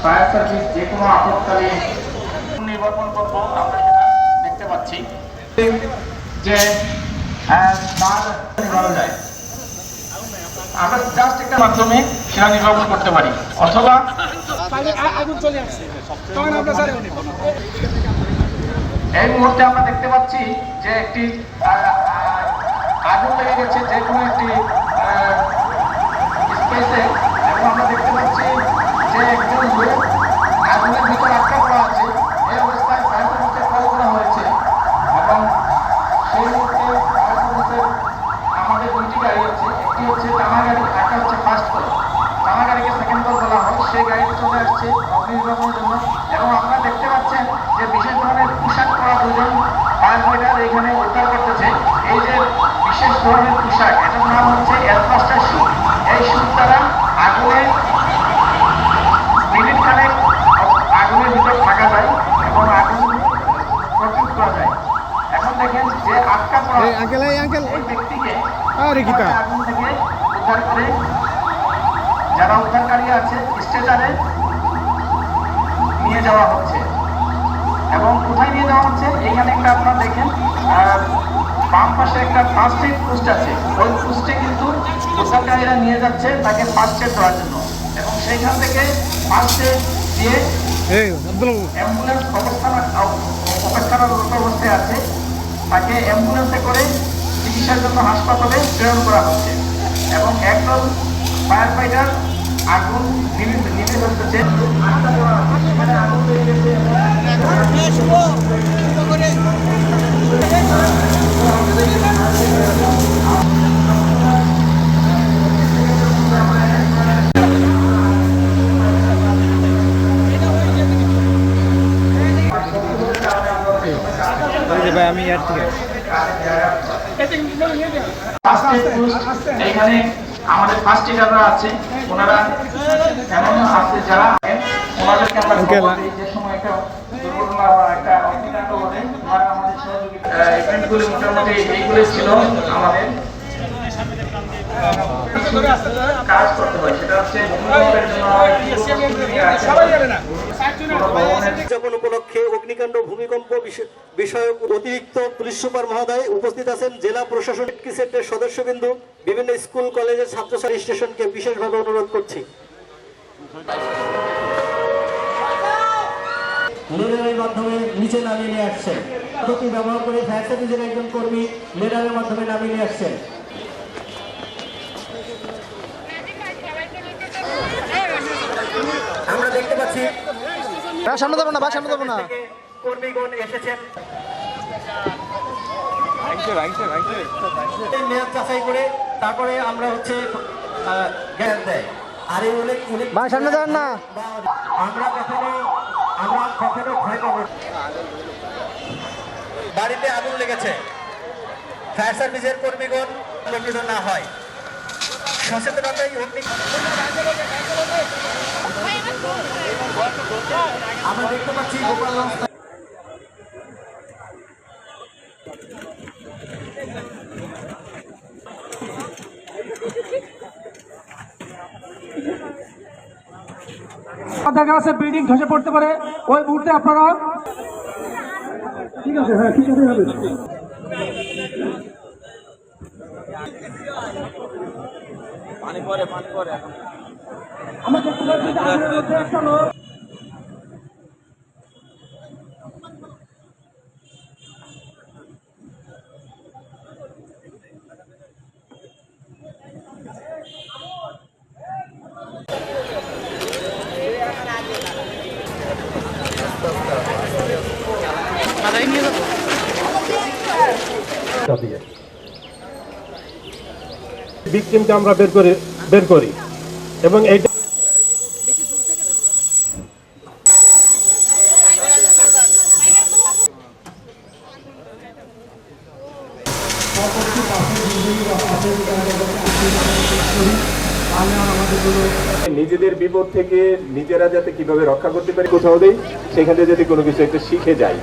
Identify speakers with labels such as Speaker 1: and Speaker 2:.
Speaker 1: Fire service যে কোনো আপদকালীন নির্বাপন করব আমরা সেটা দেখতে পাচ্ছি যে তার নির্বাপন যায়। আমরা জাস্ট একটা মাধ্যমে সেটা নির্বাপন করতে পারি, অথবা এই মুহূর্তে আমরা দেখতে পাচ্ছি যে একটি আগুন লেগে গেছে যে কোনো একটি স্পেসে, এবং আমরা দেখতে পাচ্ছি যে একজন লোক আগুনের ভিতরে আটকা পড়া আছে। এই অবস্থায় ফায়ার সার্ভিসে কল করা হয়েছে, এবং সেই মুহূর্তে ফায়ার সার্ভিসের আমাদের দুইটি গাড়ি আছে, একটি হচ্ছে টানা গাড়ি, একটা হচ্ছে ফার্স্ট কল। টানা গাড়িকে সেকেন্ড কল বলা হয়, সেই গাড়িটি চলে আসছে অগ্নি নির্বাপনের জন্য। এবং আপনারা দেখতে পাচ্ছেন যে বিশেষ ধরনের পোশাক পরা দুজন ফায়ার ফাইটার এখানে উদ্ধার করতেছে। এই যে বিশেষ ধরনের পোশাক, এটার নাম হচ্ছে অ্যাসবাস্টার স্যুট। এই স্যুট দ্বারা আগুনে মিনিট খানেক আগুনের ভিতর থাকা যায় এবং আগুন প্রতিরোধ করা যায়। এখন দেখেন যে আটকা পড়া ওই ব্যক্তিকে আগুন থেকে উদ্ধার করে যারা উদ্ধারকারী আছে স্ট্রেচারে নিয়ে যাওয়া হচ্ছে। এবং কোথায় নিয়ে যাওয়া হচ্ছে, এইখানে একটা আপনারা দেখেন বাম পাশে একটা ফার্স্ট এড পোস্ট আছে, ওই পোস্টে কিন্তু উদ্ধারকারীরা নিয়ে যাচ্ছে তাকে ফার্স্ট এড করার জন্য। এবং সেইখান থেকে ফার্স্ট এড দিয়ে অ্যাম্বুলেন্স অবস্থানরত অবস্থায় আছে, তাকে অ্যাম্বুলেন্সে করে চিকিৎসার জন্য হাসপাতালে প্রেরণ করা হচ্ছে। এবং একদল ফায়ার ফাইটার আগুন নিভে ফেলতেছে। আগুন লেগে গেছে।
Speaker 2: আমি আর ঠিক
Speaker 1: এখানে আমাদের ফার্স্ট এডাররা আছে, ওনারা এমন আছে যারা ওনাদেরকে আমরা যে সময় একটা দুর্ঘটনা বা একটা অগ্নিকাণ্ড ঘটে ওনারা আমাদের সহযোগিতা ইভেন্টগুলি মোটামুটি এইগুলি ছিল আমাদের কাজ করতে হয়। সেটা হচ্ছে
Speaker 3: উদযাপন উপলক্ষে অগ্নিকাণ্ড ভূমিকম্প বিষয়ক অতিরিক্ত পুলিশ সুপার মহোদয় উপস্থিত আছেন। জেলা প্রশাসন সেক্টরের সদস্যবৃন্দু, বিভিন্ন স্কুল কলেজের ছাত্রছাত্রী স্টেশনকে বিশেষভাবে অনুরোধ করছি লেডারের মাধ্যমে নিচে নামিয়ে নিয়ে আসছেন। পদ্ধতি ব্যবহার করে ফায়ার সার্ভিসের একজন কর্মী লেডারের মাধ্যমে নামিয়ে নিয়ে আসছেন। আমরা দেখতে পাচ্ছি
Speaker 2: সামনে দেবো না, সামনে দেবো না,
Speaker 3: কর্মীগণ এসেছেন মেয়াদ যাচাই করে, তারপরে আমরা হচ্ছে গ্যাস দেয়। আর এই
Speaker 2: সামনে দেবেন না,
Speaker 3: আমরা কখনো ভয় পাবো। বাড়িতে আগুন লেগেছে, ফায়ার সার্ভিসের কর্মীগণ লক্ষিত না হয়, সচেতনতাই আমরা দেখতে পাচ্ছি গোপালগঞ্জ
Speaker 4: দেখা আছে বিল্ডিং ধসে পড়তে পারে, ওই মুহূর্তে আপনারা ঠিক আছে, হ্যাঁ ঠিক আছে হবে।
Speaker 2: পানি পরে
Speaker 4: আমরা দেখতে পাচ্ছি যে আগুনের মধ্যে একটা লোক
Speaker 5: ভিকটিমকে আমরা বের করি এবং এইটা নিজেদের বিপদ থেকে নিজেরা যাতে কিভাবে রক্ষা করতে পারি কোথাও দেই, সেখানে যদি কোনো কিছু একটা শিখে যায়।